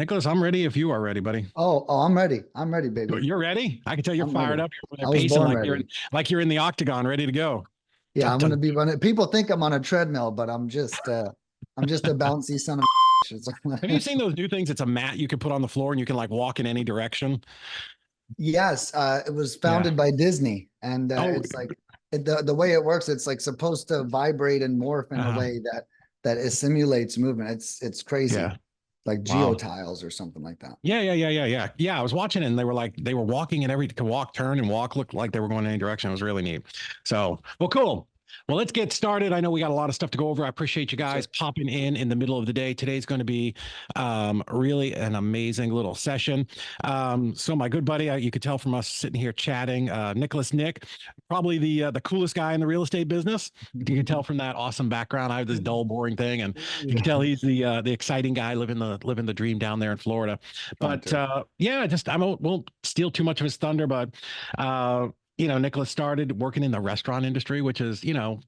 Nicholas, I'm ready if you are ready, buddy. Oh, I'm ready. I'm ready, baby. You're ready? I can tell you're I'm fired ready. up. You're over there I was pacing born like ready. you're in the octagon, ready to go. Yeah, Dun, I'm dun. gonna be running. People think I'm on a treadmill, but I'm just a bouncy son of Have you a. seen those new things? It's a mat you can put on the floor and you can like walk in any direction. Yes, it was Yeah. founded by Disney, and Oh, it's like the way it works. It's like supposed to vibrate and morph in a uh, way that it simulates movement. It's crazy, yeah. like Wow. geotiles or something like that. Yeah, I was watching it and they were walking in every could walk, turn, and walk, looked like they were going in any direction. It was really neat. So, well, cool. Well, let's get started. I know we got a lot of stuff to go over. I appreciate you guys So popping in the middle of the day. Today's going to be really an amazing little session. So my good buddy, you could tell from us sitting here chatting, Nicholas Nick, probably the coolest guy in the real estate business. You can tell from that awesome background. I have this dull, boring thing, and you can yeah, tell he's the exciting guy living the dream down there in Florida. trying But to. yeah, just I won't steal too much of his thunder, but Nicholas started working in the restaurant industry, which is,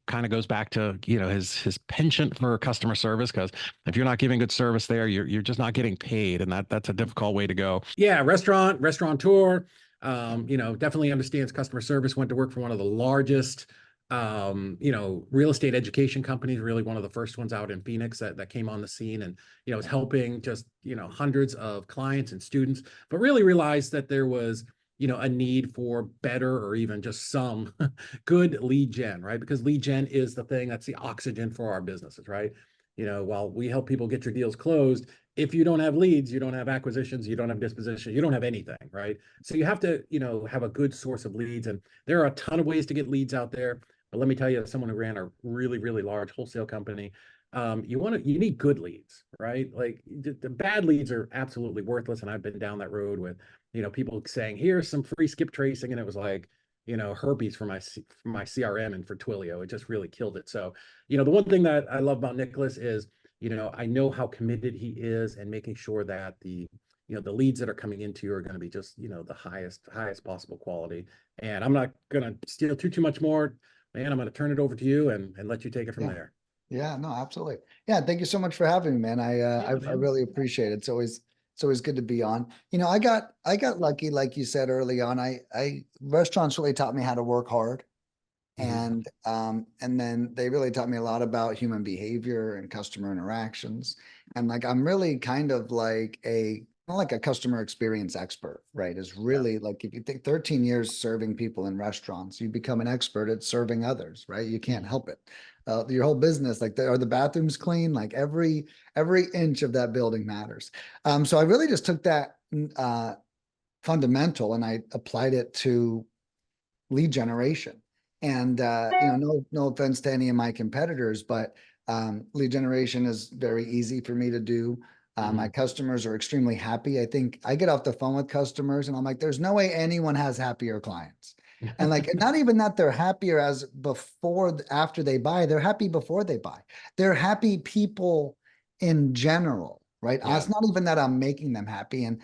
kind of goes back to, his penchant for customer service. Because if you're not giving good service there, you're just not getting paid, and that's a difficult way to go. Yeah, restaurateur. Definitely understands customer service. Went to work for one of the largest, real estate education companies. Really one of the first ones out in Phoenix that came on the scene, and was helping just hundreds of clients and students, but really realized that there was a need for better or even just some good lead gen, right? Because lead gen is the thing that's the oxygen for our businesses, right? While we help people get your deals closed, if you don't have leads, you don't have acquisitions, you don't have disposition, you don't have anything, right? So you have to, have a good source of leads. And there are a ton of ways to get leads out there. But let me tell you, as someone who ran a really, really large wholesale company, you need good leads, right? Like the bad leads are absolutely worthless. And I've been down that road with people saying, here's some free skip tracing. And it was like, herpes for my CRM and for Twilio. It just really killed it. So, the one thing that I love about Nicholas is, I know how committed he is and making sure that the leads that are coming into you are going to be just, the highest possible quality. And I'm not going to steal too much more, man. I'm going to turn it over to you and let you take it from Yeah. there. Yeah, no, absolutely. Yeah, thank you so much for having me, man. I Yeah, I man. really appreciate it. It's always good to be on. I got lucky, like you said early on. I restaurants really taught me how to work hard, Mhm. and then they really taught me a lot about human behavior and customer interactions. And like I'm really kind of like a customer experience expert, right? Is Yeah. really like if you think 13 years serving people in restaurants, you become an expert at serving others, right? You can't Mhm. help it. Your whole business, like are the bathrooms clean? Like every inch of that building matters. So I really just took that fundamental and I applied it to lead generation. And no offense to any of my competitors, but lead generation is very easy for me to do. My Mhm. customers are extremely happy. I think I get off the phone with customers and I'm like, there's no way anyone has happier clients. And like, not even that they're happier as before, after they buy, they're happy before they buy. They're happy people in general, right? Yeah. It's not even that I'm making them happy. And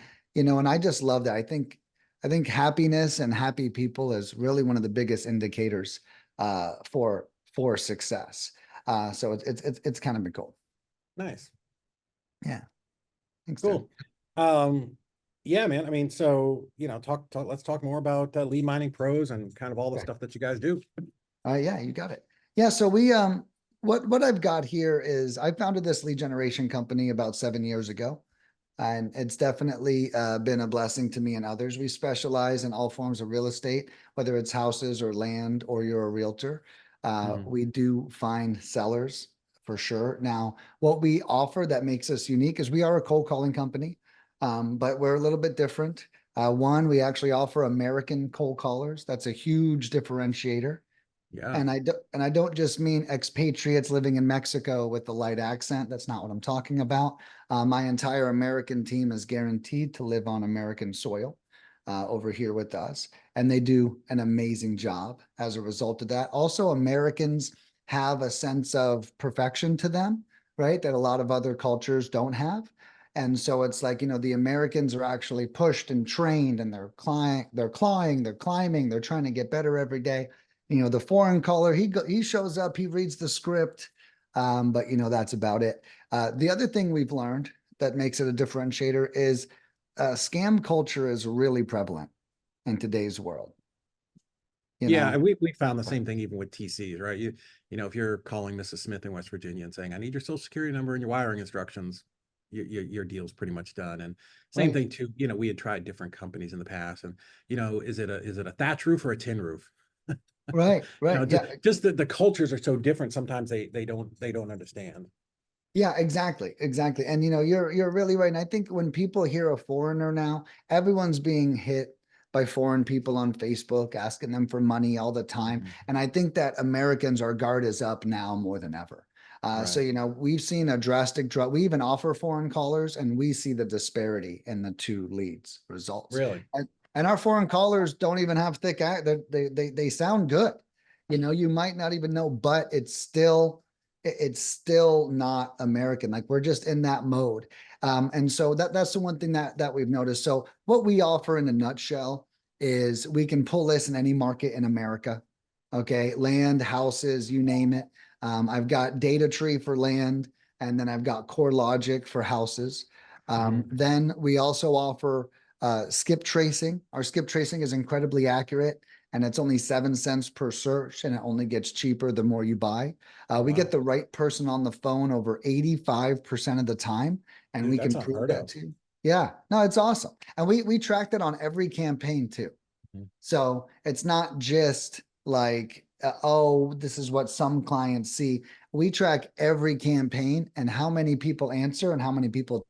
I just love that. I think happiness and happy people is really one of the biggest indicators for success. So it's kind of been cool. Nice. Yeah, thanks, Tim. Cool. Um, yeah, man. I mean, so, let's talk more about lead mining pros and kind of all the Okay. stuff that you guys do. Yeah, you got it. Yeah, so what I've got here is I founded this lead generation company about 7 years ago. And it's definitely been a blessing to me and others. We specialize in all forms of real estate, whether it's houses or land or you're a realtor. Mhm. We do find sellers for sure. Now, what we offer that makes us unique is we are a cold calling company, but we're a little bit different. One, we actually offer American cold callers. That's a huge differentiator. Yeah. And I don't just mean expatriates living in Mexico with the light accent. That's not what I'm talking about. My entire American team is guaranteed to live on American soil over here with us, and they do an amazing job as a result of that. Also, Americans have a sense of perfection to them, right? That a lot of other cultures don't have. And so it's like, the Americans are actually pushed and trained and they're clawing, they're climbing, they're trying to get better every day. The foreign caller, he shows up, he reads the script, but that's about it. The other thing we've learned that makes it a differentiator is scam culture is really prevalent in today's world. You Yeah, know, and we found the same thing even with TCs, right? You know, if you're calling Mrs. Smith in West Virginia and saying, "I need your social security number and your wiring instructions," your deal's pretty much done. And same right. thing too, you know, we had tried different companies in the past, and you know, is it a thatch roof or a tin roof? Right, You right. know, Yeah, just the cultures are so different. Sometimes they don't understand. yeah, exactly, exactly. And you're really right. And I think when people hear a foreigner now, everyone's being hit by foreign people on Facebook asking them for money all the time. Mhm. And I think that Americans, our guard is up now more than ever. So Right. we've seen a drastic drop. We even offer foreign callers, and we see the disparity in the two leads results. Really? And our foreign callers don't even have thick they sound good. You might not even know, but it's still not American. Like we're just in that mode. And so that's the one thing that we've noticed. So what we offer in a nutshell is we can pull this in any market in America. Okay, land, houses, you name it. I've got data tree for land, and then I've got core logic for houses. Mhm. Then we also offer skip tracing. Our skip tracing is incredibly accurate, and it's only 7 cents per search, and it only gets cheaper the more you buy. We get Wow. the right person on the phone over 85% of the time, and Dude, we that's can prove unheard that of. too. Yeah, no, it's awesome. And we track that on every campaign too. Mhm. So it's not just like, oh, this is what some clients see. We track every campaign and how many people answer and how many people.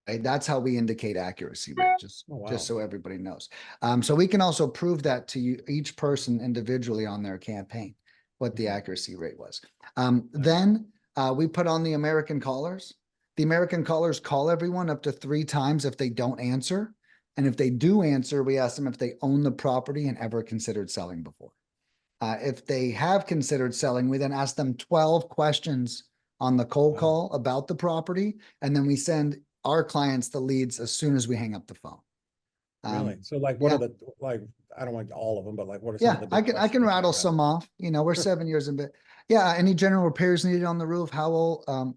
Right? That's how we indicate accuracy rate, Oh, just wow. so everybody knows. So we can also prove that to you, each person individually on their campaign, what the Mhm. accuracy rate was. Nice. Then we put on the American callers. The American callers call everyone up to 3 times if they don't answer. And if they do answer, we ask them if they own the property and ever considered selling before. If they have considered selling, we then ask them 12 questions on the cold Wow. call about the property. And then we send our clients the leads as soon as we hang up the phone. Really? Um, So like what are yeah, the like I don't want all of them, but like what are some of yeah, the I big can I questions can that you rattle guys ask? some off. We're 7 years in, but yeah, any general repairs needed on the roof? How old?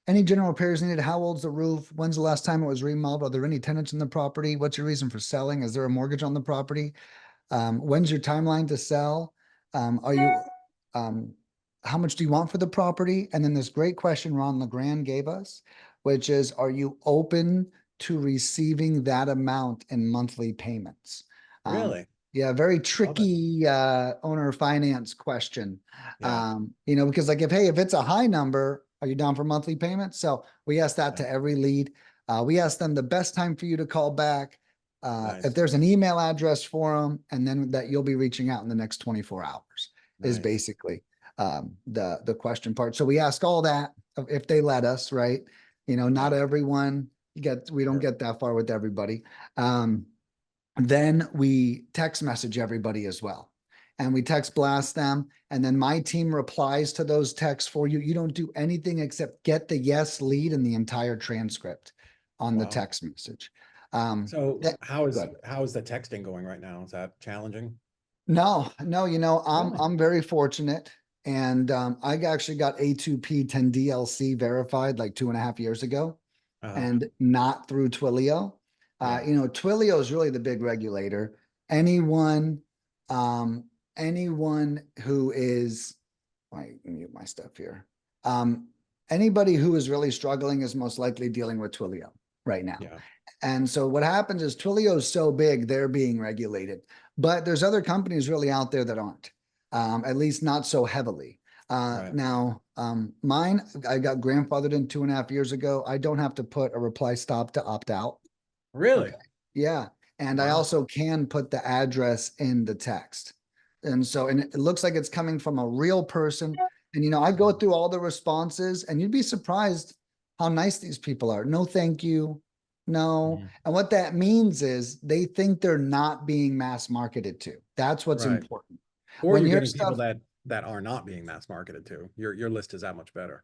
Any general repairs needed? How old's the roof? When's the last time it was remodeled? Are there any tenants in the property? What's your reason for selling? Is there a mortgage on the property? When's your timeline to sell? Are you, um, how much do you want for the property? And then this great question Ron LeGrand gave us, which is, are you open to receiving that amount in monthly payments? Really? Yeah, very Love it. tricky owner finance question. Yeah. Because like if it's a high number, are you down for monthly payments? So we ask that Yeah. to every lead. We ask them the best time for you to call back, if Nice. there's an email address for them, and then that you'll be reaching out in the next 24 hours is Nice. basically the question part. So we ask all that if they let us, right? Not Yeah. everyone we don't Sure. get that far with everybody. Then we text message everybody as well. And we text blast them. And then my team replies to those texts for you. You don't do anything except get the yes lead and the entire transcript on the Wow. text message. So That, good. how is the texting going right now? Is that challenging? No, no, I'm Really? I'm very fortunate. And I actually got A2P 10DLC verified like 2.5 years ago, Uh-huh. and not through Twilio. Yeah. Twilio is really the big regulator. Anyone, um, anyone who is, I mute my stuff here. Um, Anybody who is really struggling is most likely dealing with Twilio right now. Yeah. And so what happens is Twilio is so big, they're being regulated. But there's other companies really out there that aren't, at least not so heavily. Right. Mine, I got grandfathered in 2.5 years ago. I don't have to put a reply stop to opt out. Okay. Really? Yeah. And I Wow. also can put the address in the text. And it looks like it's coming from a real person. And, I go Mhm. through all the responses, and you'd be surprised how nice these people are. No, thank you. No. Mhm. And what that means is they think they're not being mass marketed to. That's what's Right. important. Or When you're your getting people stuff, that are not being mass marketed to. Your list is that much better.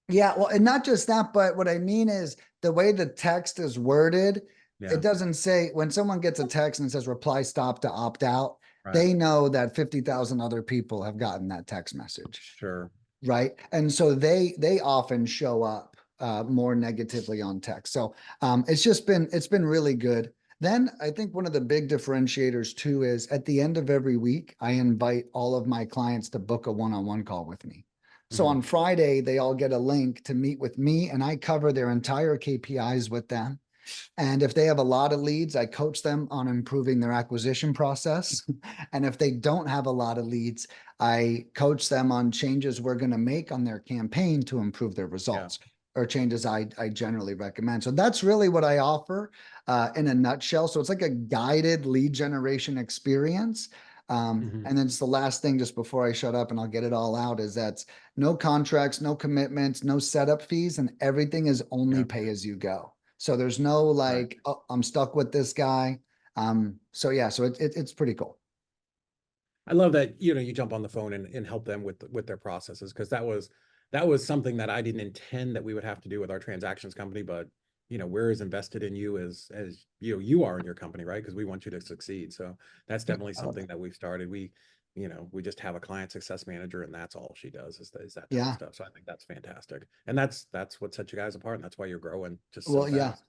yeah, well, and not just that, but what I mean is the way the text is worded, it Yeah. doesn't say when someone gets a text and it says reply stop to opt out, Right. they know that 50,000 other people have gotten that text message, Sure. right? And so they often show up more negatively on text. So it's been really good. Then I think one of the big differentiators too is at the end of every week, I invite all of my clients to book a one-on-one call with me. So Mhm. on Friday, they all get a link to meet with me, and I cover their entire KPIs with them. And if they have a lot of leads, I coach them on improving their acquisition process. And if they don't have a lot of leads, I coach them on changes we're going to make on their campaign to improve their Yeah. results, or changes I generally recommend. So that's really what I offer in a nutshell. So it's like a guided lead generation experience. Mhm. And then it's the last thing just before I shut up and I'll get it all out is that's no contracts, no commitments, no setup fees, and everything is only Yeah. pay as you go. So there's no Right. like, oh, I'm stuck with this guy. So yeah, so it's pretty cool. I love that, you jump on the phone and help them with their processes, because that was something that I didn't intend that we would have to do with our transactions company, but we're as invested in you as you are in your company, right? Because we want you to succeed. So that's Yeah, definitely I love something it. that we've started. We just have a client success manager, and that's all she does is that type of Yeah. stuff. So I think that's fantastic. And that's what sets you guys apart, and that's why you're growing just so Well, yeah. fast.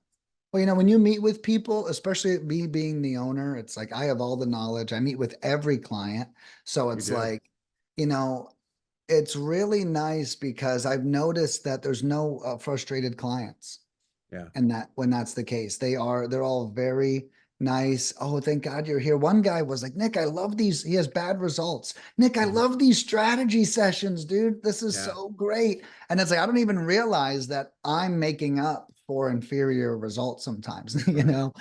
Well, when you meet with people, especially me being the owner, it's like I have all the knowledge. I meet with every client. So You it's do. like, you know, it's really nice because I've noticed that there's no frustrated clients. Yeah. And that when that's the case, they're all very nice. Oh, thank God you're here. One guy was like, Nick, I love these. He has bad results. Nick, I Mhm. love these strategy sessions, dude. This is Yeah. so great. And it's like, I don't even realize that I'm making up for inferior results sometimes, you Right. know?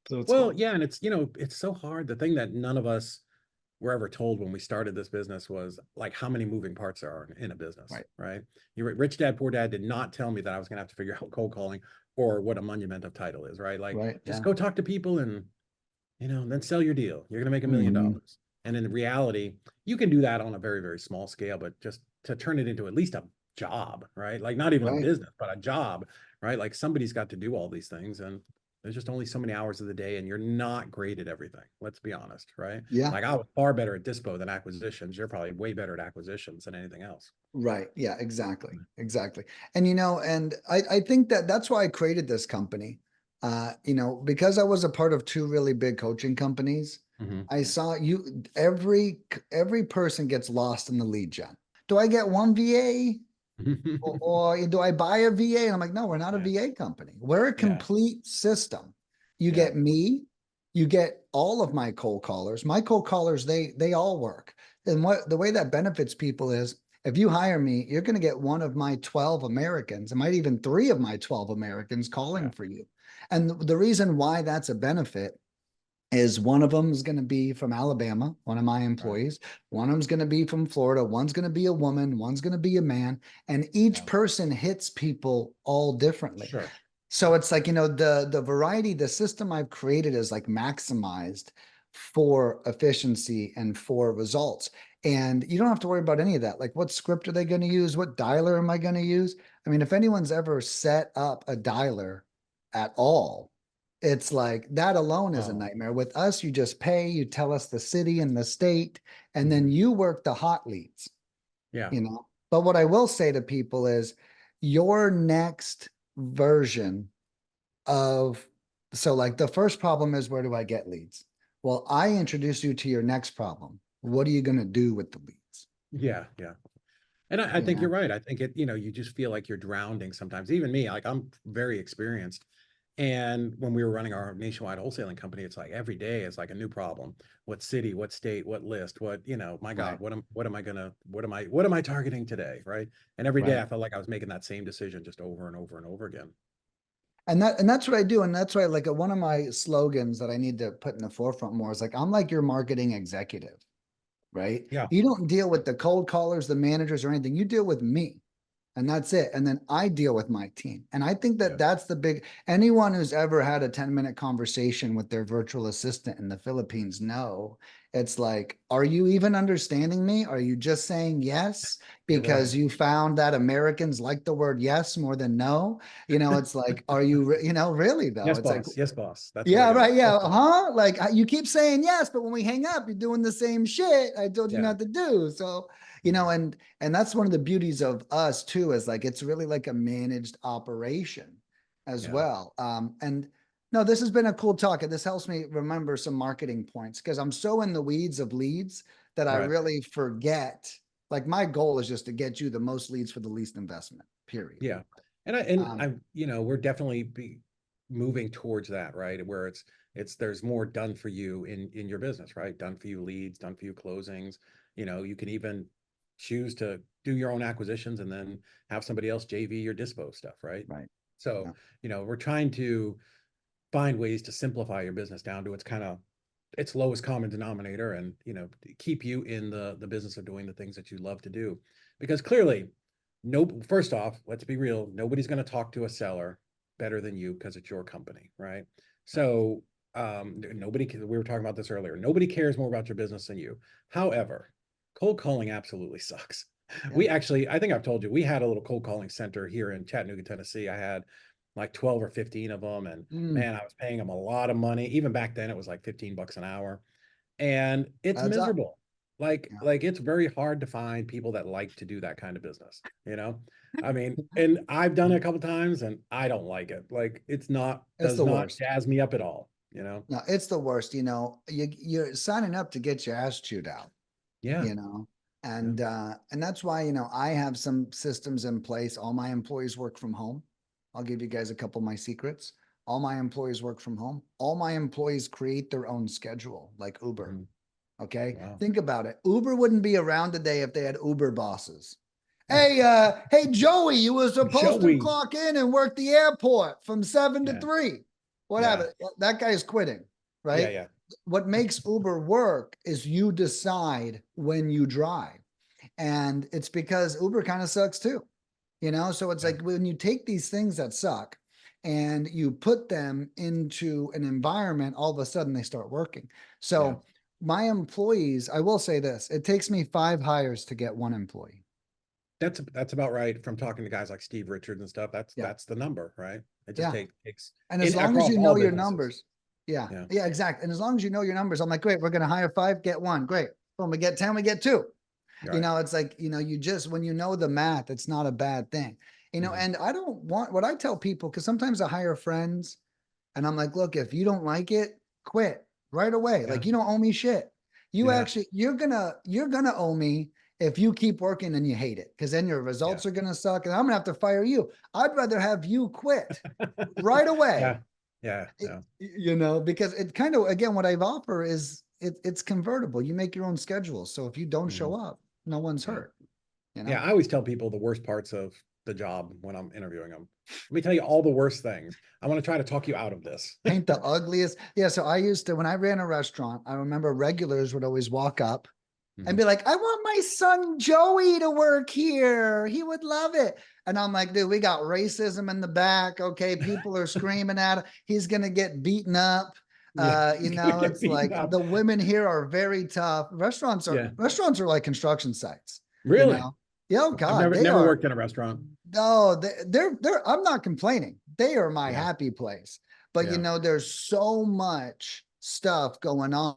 So it's Well, cool. yeah, and it's so hard. The thing that none of us were ever told when we started this business was like how many moving parts there are in a business, Right. right? Rich Dad Poor Dad did not tell me that I was going to have to figure out cold calling or what a monumental title is, right? Like Right. just Yeah. go talk to people and then sell your deal. You're going to make $1 million. Mhm. And in reality, you can do that on a very, very small scale, but just to turn it into at least a job, right? Like not even a Right. business, but a job, right? Like somebody's got to do all these things. And there's just only so many hours of the day, and you're not great at everything. Let's be honest, right? Yeah. Like I was far better at dispo than acquisitions. You're probably way better at acquisitions than anything else. Right. Yeah, exactly. Exactly. And and I think that that's why I created this company. Because I was a part of two really big coaching companies, Mhm. I saw every person gets lost in the lead gen. Do I get one VA or do I buy a VA? And I'm like, no, we're not a Yeah. VA company. We're a Yeah. complete system. You Yeah. get me, you get all of my cold callers. My cold callers, they all work. And what the way that benefits people is if you hire me, you're going to get one of my 12 Americans, and might even three of my 12 Americans calling Yeah. for you. And the reason why that's a benefit is one of them is going to be from Alabama, one of my Right. employees. One of them's going to be from Florida. One's going to be a woman. One's going to be a man. And each Yeah. person hits people all differently. Sure. So it's like, the variety, the system I've created is like maximized for efficiency and for results. And you don't have to worry about any of that. Like, what script are they going to use? What dialer am I going to use? I mean, if anyone's ever set up a dialer at all, it's like that alone is a Oh. nightmare. With us, you just pay, you tell us the city and the state, and then Mhm. you work the hot leads, Yeah. But what I will say to people is your next version of so like the first problem is, where do I get leads? Well, I introduce you to your next problem. What are you going to do with the leads? Yeah. Yeah. And I You think you're know? right. I think you just feel like you're drowning sometimes. Even me, like I'm very experienced. And when we were running our nationwide wholesaling company, it's like every day is like a new problem. What city, what state, what list, my God, Right, what am I targeting today? Right. And every day right. I felt like I was making that same decision just over and over and over again. And that's what I do. And that's why like one of my slogans that I need to put in the forefront more is like, I'm like your marketing executive, right? Yeah. You don't deal with the cold callers, the managers, or anything. You deal with me. And that's it. And then I deal with my team. And I think that Yeah. that's the big, anyone who's ever had a 10-minute conversation with their virtual assistant in the Philippines know it's like, are you even understanding me? Are you just saying yes You're because right. you found that Americans like the word yes more than no? It's like, are you, really though? Yes, It's like, boss. Yes, boss. That's what I yeah, go with. right. Yes, Yeah. boss. Like you keep saying yes, but when we hang up, you're doing the same shit I told you Yeah. not to do. So, You know, and that's one of the beauties of us too, is like it's really like a managed operation as Yeah. well. And no, this has been a cool talk. And this helps me remember some marketing points because I'm so in the weeds of leads that I Right. really forget. Like my goal is just to get you the most leads for the least investment, period. Yeah. And Um, I'm, we're definitely moving towards that, right? Where there's more done for you in your business, right? Done for you leads, done for you closings. You can even choose to do your own acquisitions and then have somebody else JV your dispo stuff, right? right. So, Yeah. we're trying to find ways to simplify your business down to its lowest common denominator, and keep you in the business of doing the things that you love to do. Because clearly, no, first off, let's be real, nobody's going to talk to a seller better than you because it's your company, right? So we were talking about this earlier, nobody cares more about your business than you. However, cold calling absolutely sucks. Yeah. We actually, I think I've told you, we had a little cold calling center here in Chattanooga, Tennessee. I had like 12 or 15 of them, and Mm, man, I was paying them a lot of money. Even back then it was like 15 bucks an hour, and it's adds up. miserable. Like Yeah. like it's very hard to find people that like to do that kind of business. I mean, and I've done it a couple times and I don't like it. Like it's not It's does the not worst. jazz me up at all. No, it's the worst. You're signing up to get your ass chewed out, Yeah. you know, Yeah. and that's why, I have some systems in place. All my employees work from home. I'll give you guys a couple of my secrets. All my employees work from home. All my employees create their own schedule, like Uber. Mhm. Okay. Wow. Think about it. Uber wouldn't be around today if they had Uber bosses. Hey, Joey, you were supposed to Joey. clock in and work the airport from 7 to Yeah. 3. What Yeah. happened? That guy is quitting, Yeah. right? Yeah. What makes Uber work is you decide when you drive. And it's because Uber kind of sucks too, So it's Yeah. like when you take these things that suck and you put them into an environment, all of a sudden they start working. Yeah. So my employees, I will say this, it takes me 5 hires to get one employee. That's about right. From talking to guys like Steve Richards and stuff, that's Yeah. that's the number, right? It just Yeah. takes And as in long as across you all know your businesses. numbers, yeah, Yeah. yeah, exactly. And as long as you know your numbers, I'm like, great, we're going to hire 5, get 1. Great. Boom, we get 10, we get 2. Right. It's like, you just, when you know the math, it's not a bad thing. Mhm. And I don't want what I tell people, because sometimes I hire friends and I'm like, look, if you don't like it, quit right away. Yeah. Like you don't owe me shit. Yeah. You're gonna owe me if you keep working and you hate it, because then your Yeah. results are gonna suck and I'm gonna have to fire you. I'd rather have you quit right away. Yeah. Yeah. Yeah. Because it kind of, again, what I've offer is it's convertible. You make your own schedule. So if you don't show Mhm. up, no one's Yeah. hurt, you Yeah. know? I always tell people the worst parts of the job when I'm interviewing them. Let me tell you all the worst things. I want to try to talk you out of this. Paint the ugliest. Yeah. So I used to, when I ran a restaurant, I remember regulars would always walk up and Mhm. be like, I want my son Joey to work here. He would love it. And I'm like, dude, we got racism in the back. Okay. People are screaming at him. He's going to get beaten up. Yeah. He's gonna get It's beaten like up. the women here are very tough. Yeah. Restaurants are like construction sites, you Really? know? Yeah, oh I've God, never they never are. worked in a restaurant. No, I'm not complaining. They are my Yeah. happy place. But Yeah. there's so much stuff going on.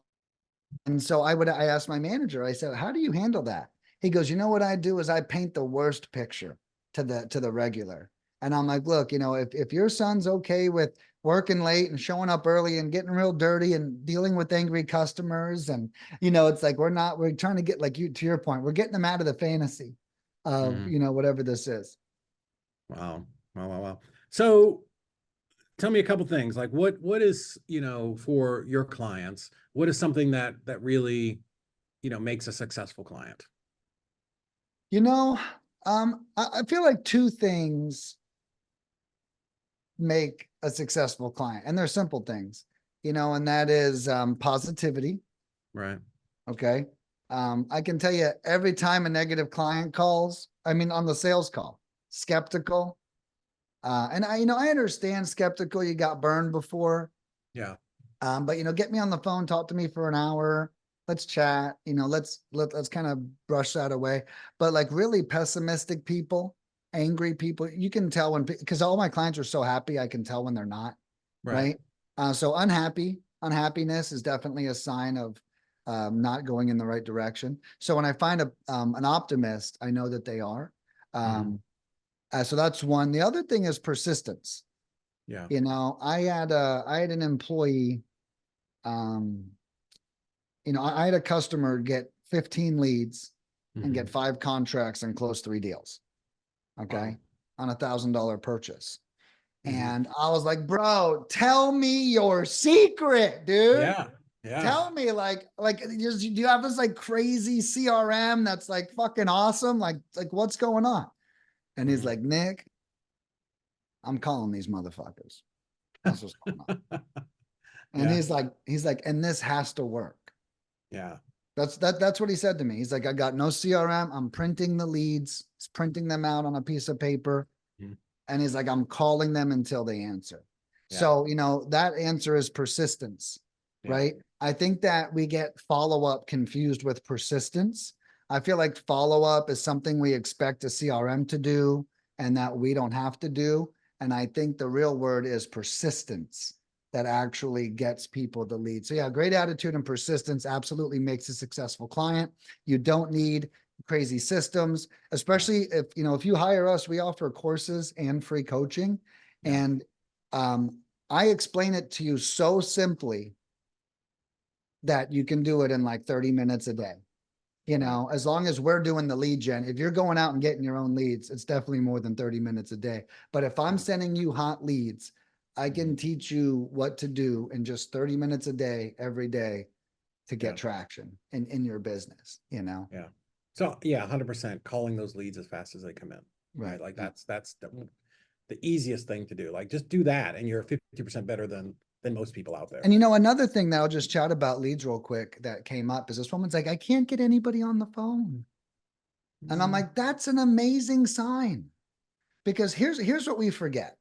And so I asked my manager, I said, how do you handle that? He goes, you know what I do is I paint the worst picture to the regular. And I'm like, look, if your son's okay with working late and showing up early and getting real dirty and dealing with angry customers, and it's like we're trying to get, like, you, to your point, we're getting them out of the fantasy of, Mhm. whatever this is. Wow. Wow. Wow. Wow. So tell me a couple things. Like what is, for your clients, what is something that really, makes a successful client? You know, I feel like 2 things make a successful client, and they're simple things, and that is positivity. Right. Okay. I can tell you, every time a negative client calls, I mean, on the sales call, skeptical. And I understand skeptical. You got burned before. Yeah. But get me on the phone, talk to me for an hour. Let's chat. Let's kind of brush that away. But like really pessimistic people, angry people, you can tell when, because all my clients are so happy, I can tell when they're not, Right. right? So unhappiness is definitely a sign of not going in the right direction. So when I find an optimist, I know that they are. So that's one. The other thing is persistence. Yeah. You know, I had an employee, you know, I had a customer get 15 leads and get 5 contracts and close 3 deals. Okay. Wow. On $1,000 purchase. And I was like, bro, tell me your secret, dude. Yeah. Yeah. Tell me, like, do you have this like crazy CRM that's like fucking awesome? Like what's going on? And he's like, Nick, I'm calling these motherfuckers. That's what's going on. And he's like, and this has to work. Yeah. That's what he said to me. He's like, I got no CRM. I'm printing the leads. He's printing them out on a piece of paper. And he's like, I'm calling them until they answer. Yeah. So, you know, that answer is persistence, right? I think that we get follow-up confused with persistence. I feel like follow-up is something we expect a CRM to do and that we don't have to do. And I think the real word is persistence that actually gets people the lead. So yeah, great attitude and persistence absolutely makes a successful client. You don't need crazy systems, especially if, you know, if you hire us, we offer courses and free coaching. And I explain it to you so simply that you can do it in like 30 minutes a day. You know, as long as we're doing the lead gen, if you're going out and getting your own leads, it's definitely more than 30 minutes a day. But if I'm sending you hot leads, I can teach you what to do in just 30 minutes a day, every day to get traction in your business, you know? Yeah. So yeah, 100% calling those leads as fast as they come in. Right. Like that's the easiest thing to do. Like just do that and you're 50% better than most people out there. And you know, another thing that I'll just chat about leads real quick that came up is this woman's like, I can't get anybody on the phone. And I'm like, that's an amazing sign. Because here's what we forget.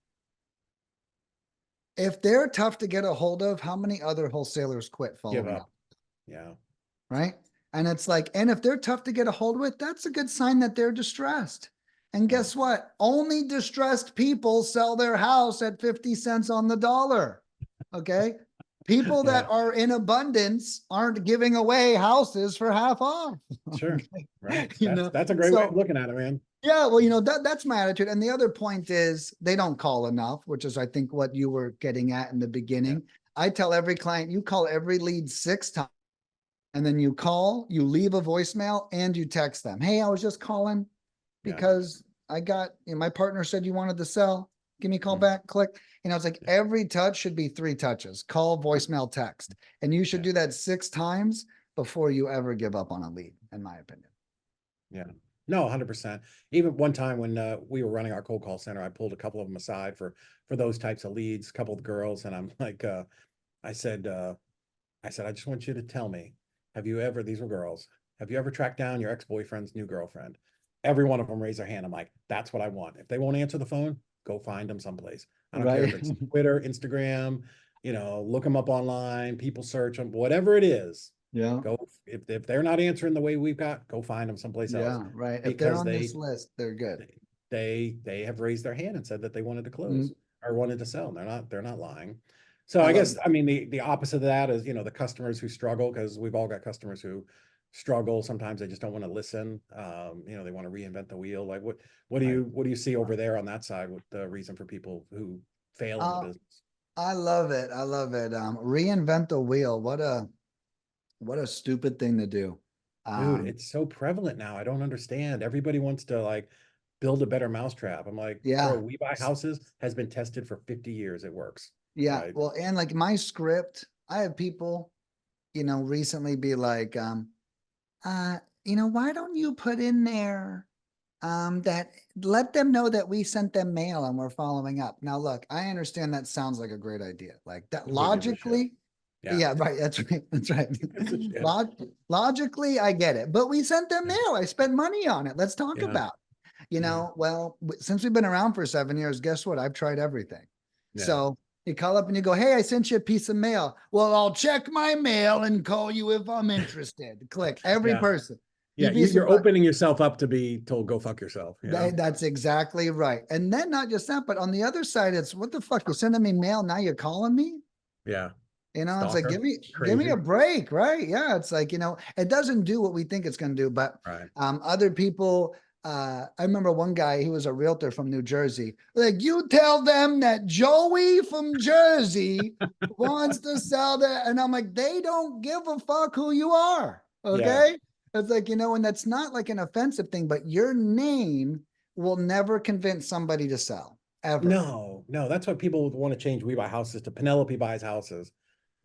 If they're tough to get a hold of, how many other wholesalers quit following up? Yeah. Right. And it's like, and if they're tough to get a hold with, that's a good sign that they're distressed. And guess what? Only distressed people sell their house at 50 cents on the dollar. Okay. People that are in abundance aren't giving away houses for half off. Sure. Right. That's a great way of looking at it, man. Yeah, well, you know, that's my attitude. And the other point is they don't call enough, which is, I think, what you were getting at in the beginning. I tell every client, you call every lead 6 times, and then you call, you leave a voicemail, and you text them. Hey, I was just calling because I got, you know, my partner said you wanted to sell. Give me a call back, click. You know, it's like every touch should be 3 touches, call, voicemail, text. And you should do that 6 times before you ever give up on a lead, in my opinion. Yeah. No, 100%. Even one time when we were running our cold call center, I pulled a couple of them aside for those types of leads, a couple of girls, and I'm like, I said, I just want you to tell me, have you ever, these were girls, have you ever tracked down your ex-boyfriend's new girlfriend? Every one of them raised their hand. I'm like, that's what I want. If they won't answer the phone, go find them someplace. I don't care if it's Twitter, Instagram, you know, look them up online, people search them, whatever it is. Yeah. Go if they're not answering the way we've got, go find them someplace else. Yeah, right. If they're on this list, they're good. They have raised their hand and said that they wanted to close or wanted to sell. They're not lying. So I guess I mean the opposite of that is, you know, the customers who struggle, because we've all got customers who struggle. Sometimes they just don't want to listen. You know, they want to reinvent the wheel. Like what do you see over there on that side with the reason for people who fail in the business? I love it. I love it. Reinvent the wheel. What a stupid thing to do. Dude, it's so prevalent now. I don't understand. Everybody wants to like build a better mousetrap. I'm like, bro, We Buy Houses has been tested for 50 years. It works. Yeah. Right? Well, and like my script, I have people, you know, recently be like, you know, why don't you put in there that let them know that we sent them mail and we're following up. Now, look, I understand that sounds like a great idea. Like that logically. Yeah, right. That's right. That's right. Logically, I get it. But we sent them mail. I spent money on it. Let's talk about, you know, well, since we've been around for 7 years, guess what? I've tried everything. So you call up and you go, hey, I sent you a piece of mail. Well, I'll check my mail and call you if I'm interested. Click every person. Yeah, you're opening yourself up to be told, go fuck yourself. You know? That's exactly right. And then not just that, but on the other side, it's what the fuck? You're sending me mail. Now you're calling me. Yeah. You know, it's like, Stalker. give me a Crazy. break, right? Yeah. It's like, it doesn't do what we think it's going to do, but Right. other people, I remember one guy, he was a realtor from New Jersey. Like, you tell them that Joey from Jersey wants to sell that. And I'm like, they don't give a fuck who you are. Yeah. Okay. It's like, and that's not like an offensive thing, but your name will never convince somebody to sell ever. No, no, that's what people want to change We Buy Houses to Penelope Buys Houses.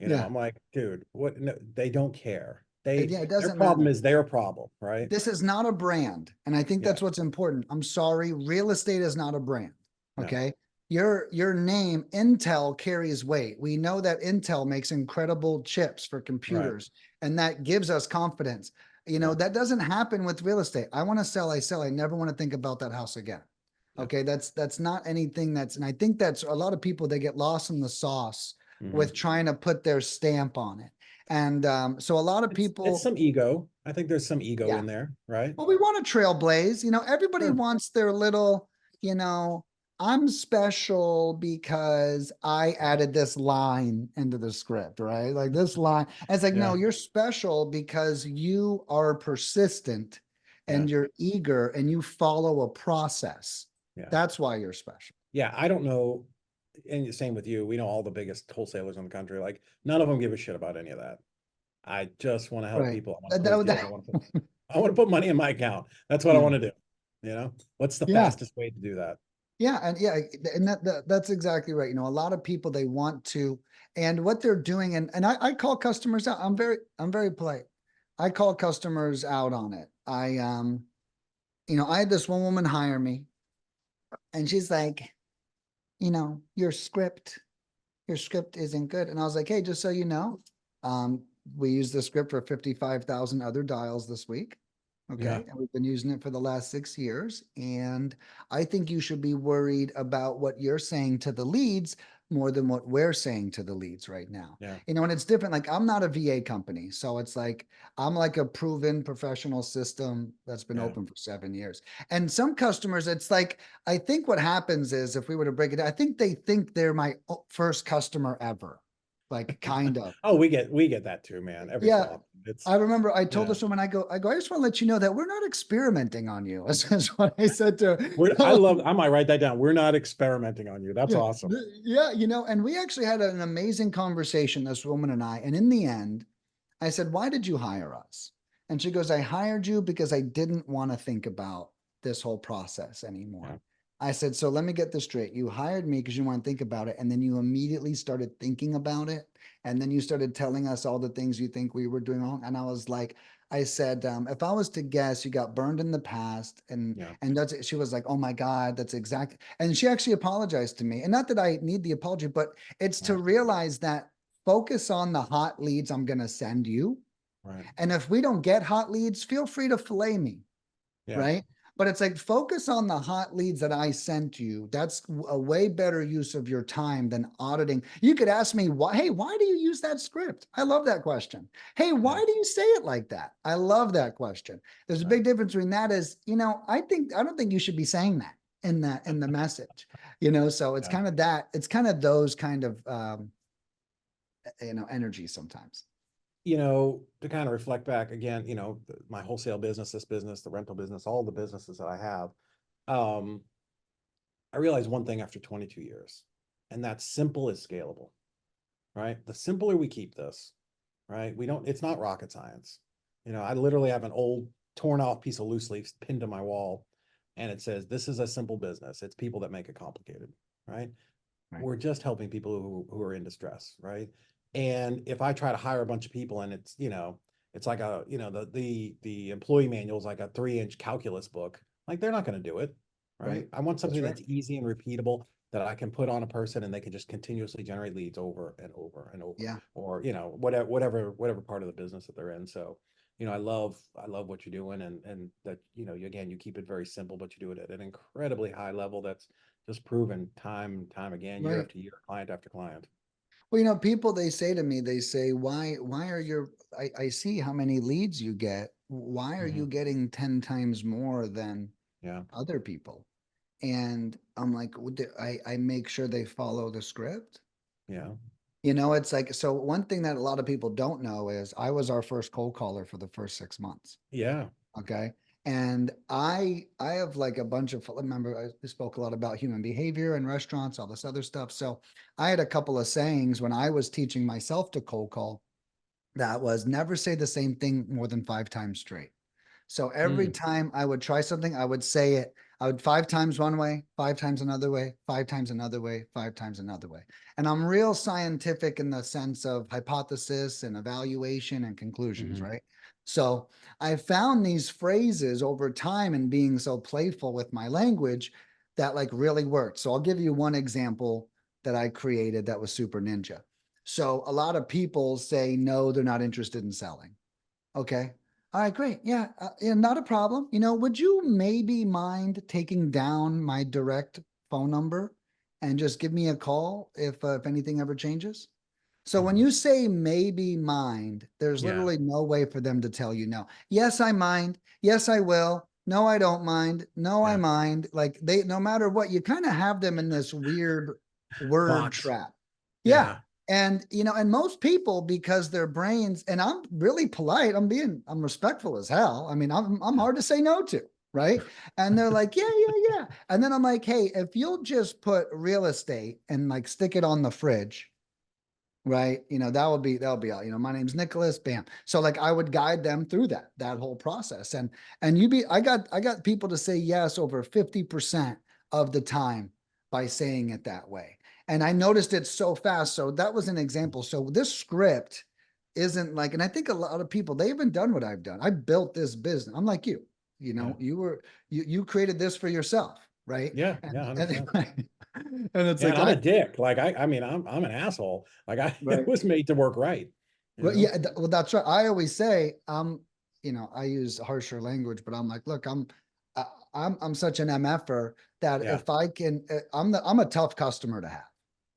Yeah. I'm like, dude, what? No, they don't care. Yeah, it Their doesn't problem matter. is their problem, right? This is not a brand. And I think Yeah. that's what's important. I'm sorry, real estate is not a brand. No. Okay. Your name, Intel, carries weight. We know that Intel makes incredible chips for Right. computers, and that gives us confidence. Yeah. That doesn't happen with real estate. I want to sell, I sell. I never want to think about that house again. Yeah. Okay. That's not anything and I think that's a lot of people, they get lost in the sauce with Hmm. trying to put their stamp on it. And so a lot of It's people, some ego. I think there's some ego yeah. in there, right? Well, we want to trailblaze. Everybody Sure. wants their little, you know, I'm special because I added this line into the script, right? Like this line. And it's like, Yeah. no, you're special because you are persistent Yeah. and you're eager and you follow a process. Yeah. That's why you're special. Yeah. I don't know. And the same with you. We know all the biggest wholesalers in the country. Like none of them give a shit about any of that. I just want to help Right. people. I want to That, close that, deals. that- I want to put money in my account. That's what I yeah. want to do. What's the Yeah. fastest way to do that? Yeah, and that's exactly right. A lot of people, they want to, and what they're doing, and I call customers out. I'm very polite. I call customers out on it. I had this one woman hire me, and she's like, your script isn't good. And I was like, hey, just so you know, we used the script for 55,000 other dials this week. Yeah. Okay. And we've been using it for the last 6 years. And I think you should be worried about what you're saying to the leads more than what we're saying to the leads right now. Yeah. And it's different. Like, I'm not a VA company. So it's like, I'm like a proven professional system that's been Yeah. open for 7 years. And some customers, it's like, I think what happens is, if we were to break it down, I think they think they're my first customer ever, like, kind of. Oh, we get that too, man. Every so Yeah. often. I remember I told Yeah. this woman, I go, I just want to let you know that we're not experimenting on you. Is what I said to her. I might write that down. We're not experimenting on you. That's Yeah. awesome. Yeah. And we actually had an amazing conversation, this woman and I. And in the end, I said, why did you hire us? And she goes, I hired you because I didn't want to think about this whole process Yeah. anymore. I said, so let me get this straight. You hired me because you want to think about it. And then you immediately started thinking about it. And then you started telling us all the things you think we were doing wrong. And I was like, I said, if I was to guess, you got burned in the past. And Yeah. that's it. She was like, oh my God, that's exactly. And she actually apologized to me. And not that I need the apology, but it's to Right. realize that focus on the hot leads I'm going to send you. Right. And if we don't get hot leads, feel free to fillet me, Yeah. right? But it's like, focus on the hot leads that I sent you. That's a way better use of your time than auditing. You could ask me, why? Hey, why do you use that script? I love that question. Hey, why Yeah. do you say it like that? I love that question. There's a Right. big difference between that is, I don't think you should be saying that in the message, so it's Yeah. kind of that, it's kind of those kind of energy sometimes. To kind of reflect back again, my wholesale business, this business, the rental business, all the businesses that I have, I realized one thing after 22 years, and that's simple is scalable, right? The simpler we keep this, right? It's not rocket science. I literally have an old torn off piece of loose leaf pinned to my wall, and it says, this is a simple business. It's people that make it complicated, right? Right. We're just helping people who are in distress, right? And if I try to hire a bunch of people and it's like the employee manual is like a 3-inch calculus book, like they're not going to do it, right? I want something right. that's easy and repeatable that I can put on a person and they can just continuously generate leads over and over and over, Yeah. or whatever part of the business that they're in. So, I love what you're doing, and that you keep it very simple, but you do it at an incredibly high level that's just proven time and time again, year Right. after year, client after client. Well, people, they say to me, they say, why are I see how many leads you get. Why are you Mhm. getting 10 times more than Yeah. other people? And I'm like, I make sure they follow the script. Yeah. You know, it's like, so one thing that a lot of people don't know is I was our first cold caller for the first 6 months. Yeah. Okay. And I have like a bunch of, remember, I spoke a lot about human behavior and restaurants, all this other stuff. So I had a couple of sayings when I was teaching myself to cold call that was never say the same thing more than 5 times straight. So every Mm, time I would try something, I would say it. I would 5 times one way, 5 times another way, 5 times another way, 5 times another way. And I'm real scientific in the sense of hypothesis and evaluation and conclusions, mhm, right? So I found these phrases over time and being so playful with my language that like really worked. So I'll give you one example that I created that was super ninja. So a lot of people say no, they're not interested in selling. Okay. All right, great. Yeah, yeah, not a problem. Would you maybe mind taking down my direct phone number and just give me a call if anything ever changes? So when mhm. you say maybe mind, there's Yeah. literally no way for them to tell you no. Yes, I mind. Yes, I will. No, I don't mind. No, I Yeah. mind. Like they, no matter what, you kind of have them in this weird word Box. trap. Yeah. Yeah. And most people, because their brains, and I'm really polite, I'm respectful as hell. I mean, I'm Yeah. hard to say no to, right? And they're like, yeah, yeah, yeah. And then I'm like, hey, if you'll just put real estate and like stick it on the fridge, right? That would be all. My name's Nicholas, bam. So like I would guide them through that whole process. And I got people to say yes over 50% of the time by saying it that way. And I noticed it so fast. So that was an example. So this script isn't like, and I think a lot of people, they haven't done what I've done. I built this business. I'm like you, Yeah. you created this for yourself, right? Yeah. And, Yeah. 100%. and it's Yeah, like, and I'm a dick. Like I mean, I'm an asshole. Like it right. was made to work right. You Well, know? yeah, well, that's right. I always say, I use harsher language, but I'm like, look, I- I'm such an MFer that Yeah. if I can, I'm a tough customer to have,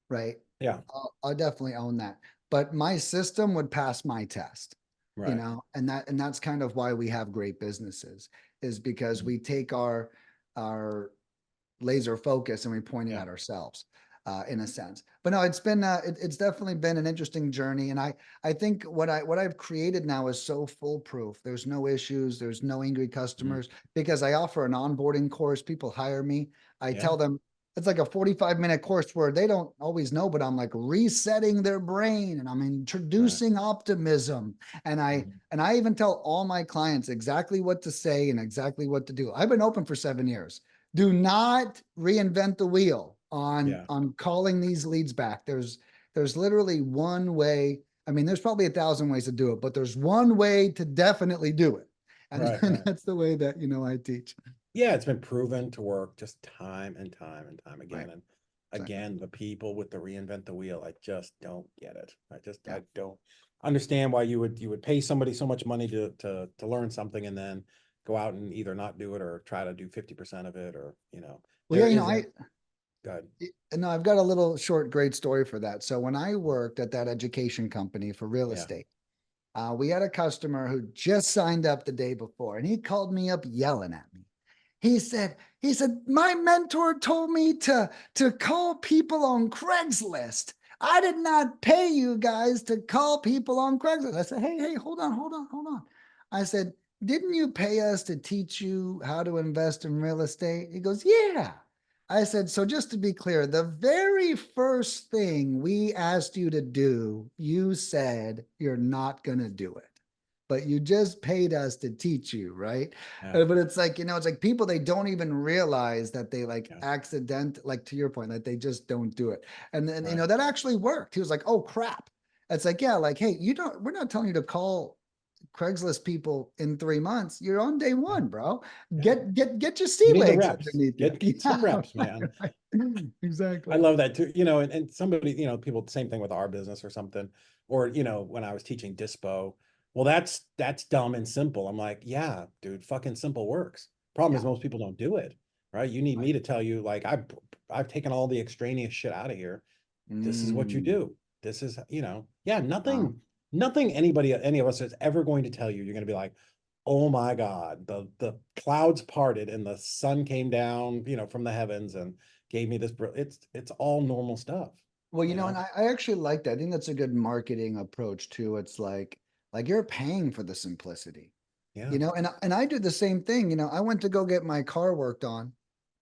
right? Yeah. I'll definitely own that. But my system would pass my test, Right. and that's kind of why we have great businesses, is because Mhm. we take our laser focus and we point it Yeah. at ourselves, in a sense. But no, it's definitely been an interesting journey, and I think what I've created now is so foolproof. There's no issues, there's no angry Mhm. customers because I offer an onboarding course. People hire me. I Yeah. tell them it's like a 45-minute course where they don't always know, but I'm like resetting their brain and I'm Right. introducing optimism. And I Mhm. and I even tell all my clients exactly what to say and exactly what to do. I've been open for 7 years. Do not reinvent the wheel on Yeah. on calling these leads back. There's literally one way. I mean, there's probably 1,000 ways to do it, but there's one way to definitely do it. And, Right. and Right. that's the way that I teach. Yeah, it's been proven to work just time and time and time Right. again. And Exactly. again, the people with the reinvent the wheel, I just don't get it. Yeah. I don't understand why you would pay somebody so much money to learn something and then go out and either not do it or try to do 50% of it, or Well, there yeah, isn't good. no, I've got a little short, great story for that. So when I worked at that education company for real Yeah. estate, we had a customer who just signed up the day before, and he called me up yelling at me. He said, my mentor told me to call people on Craigslist. I did not pay you guys to call people on Craigslist. I said, hey, hey, hold on, hold on, hold on. I said, didn't you pay us to teach you how to invest in real estate? He goes, yeah. I said, so just to be clear, the very first thing we asked you to do, you said you're not going to do it, but you just paid us to teach you, right? Yeah. But it's like, it's like people, they don't even realize that they like Yeah. like to your point, that they just don't do it. And then, Right. that actually worked. He was like, oh crap. It's like, yeah, like, hey, we're not telling you to call Craigslist people in 3 months. You're on day Yeah. one, bro. Yeah. Get your sea You need the legs reps. underneath you. Get some Yeah, reps, right, man. right. I Exactly. love that too. And somebody, people, same thing with our business or something. Or, when I was teaching dispo, well, that's dumb and simple. I'm like, yeah, dude, fucking simple works. Problem is Yeah. most people don't do it, right? You need Right. me to tell you, like, I've taken all the extraneous shit out of here. This is what you Mm, do. This is, yeah, wow. nothing any of us is ever going to tell you. You're going to be like, oh my God, the clouds parted and the sun came down, from the heavens and gave me this. It's all normal stuff. Well, you and know? I actually like that. I think that's a good marketing approach too. It's like you're paying for the simplicity, Yeah. and I do the same thing. I went to go get my car worked on,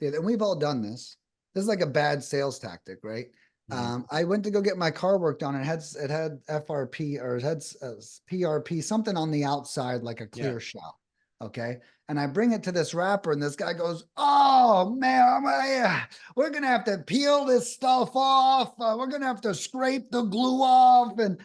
and we've all done this. This is like a bad sales tactic, right? Mhm. I went to go get my car worked on, and it had FRP or it had PRP, something on the outside, like a Yeah. clear shell. Okay. And I bring it to this rapper, and this guy goes, "Oh man, we're gonna have to peel this stuff off. We're gonna have to scrape the glue off." And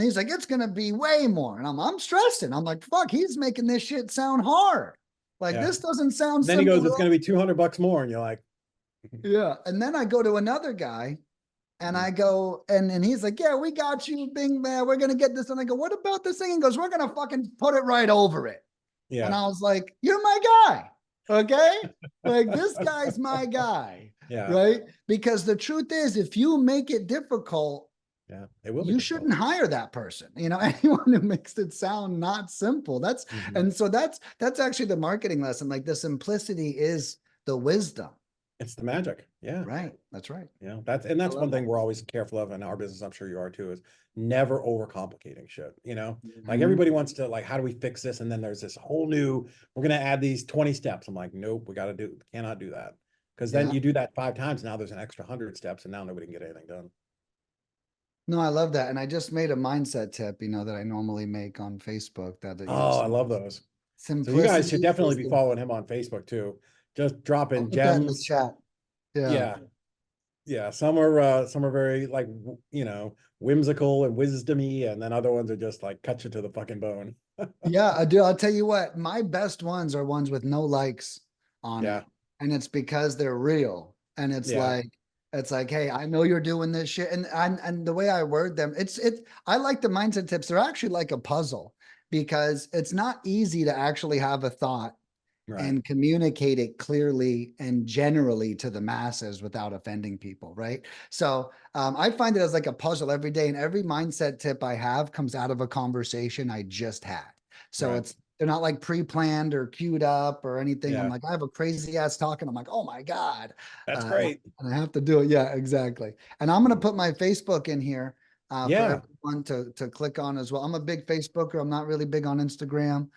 he's like, "It's gonna be way more." And I'm stressing. I'm like, "Fuck, he's making this shit sound hard. Like Yeah. this doesn't sound Then he simple goes, at it's going all." to be $200 more. And you're like, Yeah. And then I go to another guy, and Mhm. I go, and he's like, "Yeah, we got you, Bing man. We're gonna get this." And I go, "What about this thing?" And he goes, "We're gonna fucking put it right over it." And Yeah. I was like, "You're my guy." Okay. Like this guy's my guy. Yeah. Right. Because the truth is, if you make it difficult, Yeah. It will be you difficult. shouldn't hire that person. Anyone who makes it sound not simple. Mhm. And so that's actually the marketing lesson. Like the simplicity is the wisdom. It's the magic. Yeah. Right. That's right. And I that's one love that. thing we're always careful of in our business. I'm sure you are too, is never overcomplicating shit. Like Mhm. everybody wants to, like, how do we fix this? And then there's this whole new, we're going to add these 20 steps. I'm like, nope, cannot do that. Because then Yeah. you do that 5 times. Now there's an extra 100 steps and now nobody can get anything done. No, I love that. And I just made a mindset tip, that I normally make on Facebook that, Oh, I love those. So you guys should simplicity definitely is be the, following him on Facebook too. Just I'll dropping put that in the gems. chat. Yeah. Yeah. Yeah. Some are very, like, whimsical and wisdomy, and then other ones are just like cut you to the fucking bone. Yeah, I do. I'll tell you what, my best ones are ones with no likes on Yeah. it. And it's because they're real. And Yeah. it's like, hey, I know you're doing this shit. And the way I word them, I like the mindset tips. They're actually like a puzzle because it's not easy to actually have a thought Right. and communicate it clearly and generally to the masses without offending people, right? So I find it as like a puzzle every day, and every mindset tip I have comes out of a conversation I just had. So Right. they're not like pre-planned or queued up or anything. I'm Yeah. like, I have a crazy ass talk, and I'm like, oh my god, That's uh, great. and I have to do it. Yeah, exactly. And I'm gonna Mm. put my Facebook in here for Yeah. everyone to click on as well. I'm a big Facebooker. I'm not really big on Instagram.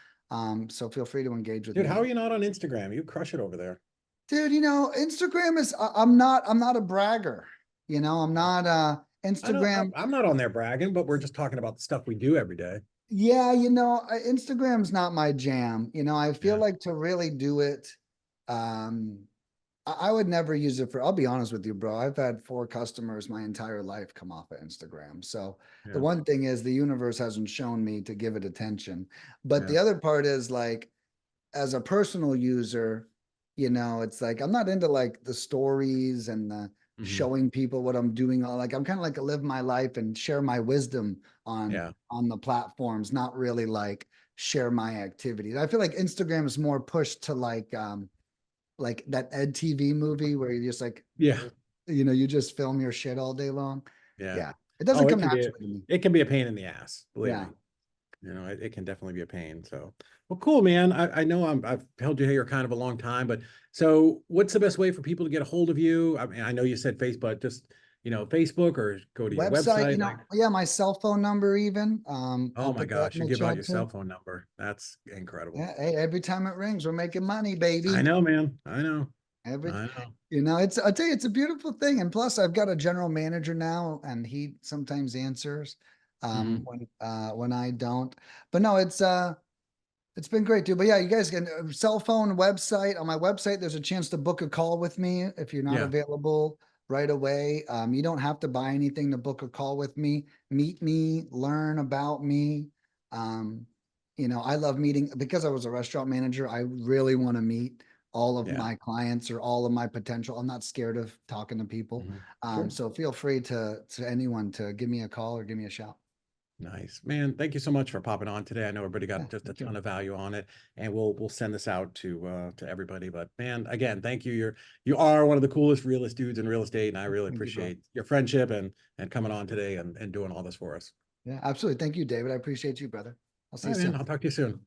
So feel free to engage with Dude, me how are there. you not on Instagram? You crush it over there. Dude, Instagram is I'm not a bragger. I'm not I know Instagram. I'm not on there bragging, but we're just talking about the stuff we do every day. Yeah, Instagram's not my jam. I feel Yeah. like to really do it, um I would never use it for, I'll be honest with you, bro. I've had 4 customers my entire life come off of Instagram. So the Yeah. one thing is the universe hasn't shown me to give it attention. But Yeah. the other part is like, as a personal user, it's like I'm not into like the stories and the Hmm. showing people what I'm doing. Like I'm kind of like a live my life and share my wisdom on Yeah. on the platforms, not really like share my activities. I feel like Instagram is more pushed to like that Ed TV movie where you just like Yeah. you just film your shit all day long. Yeah. Yeah. It doesn't Oh, come naturally to me. it can be a pain in the ass, believe Yeah. me. It can definitely be a pain. So, well, cool, man. I know I've held you here kind of a long time, but so what's the best way for people to get a hold of you? I mean, I know you said Facebook, just, Facebook, or go to your Website, website. Like, yeah, my cell phone number even. oh I'll my put that gosh, in you the give out chat your cell too. phone number. That's incredible. Yeah, hey, every time it rings, we're making money, I baby. know, man. I know. Every, I know. I'll tell you, it's a beautiful thing. And plus, I've got a general manager now, and he sometimes answers Hmm. when I don't. But no, it's been great, dude. But yeah, you guys can cell phone, website. On my website, there's a chance to book a call with me if you're not Yeah. available right away. You don't have to buy anything to book a call with me. Meet me, learn about me. Um, I love meeting because I was a restaurant manager. I really want to meet all of Yeah. my clients or all of my potential. I'm not scared of talking to people. Hmm. Sure. So feel free to anyone to give me a call or give me a shout. Nice, man. Thank you so much for popping on today. I know everybody Yeah, got just a thank you. ton of value on it, and we'll send this out to everybody. But man, again, thank you. You are one of the coolest realest dudes in real estate, and I really Thank you, bro. appreciate your friendship and coming on today and doing all this for us. Yeah, absolutely. Thank you, David. I appreciate you, brother. I'll see All you right, man. soon. I'll talk to you soon.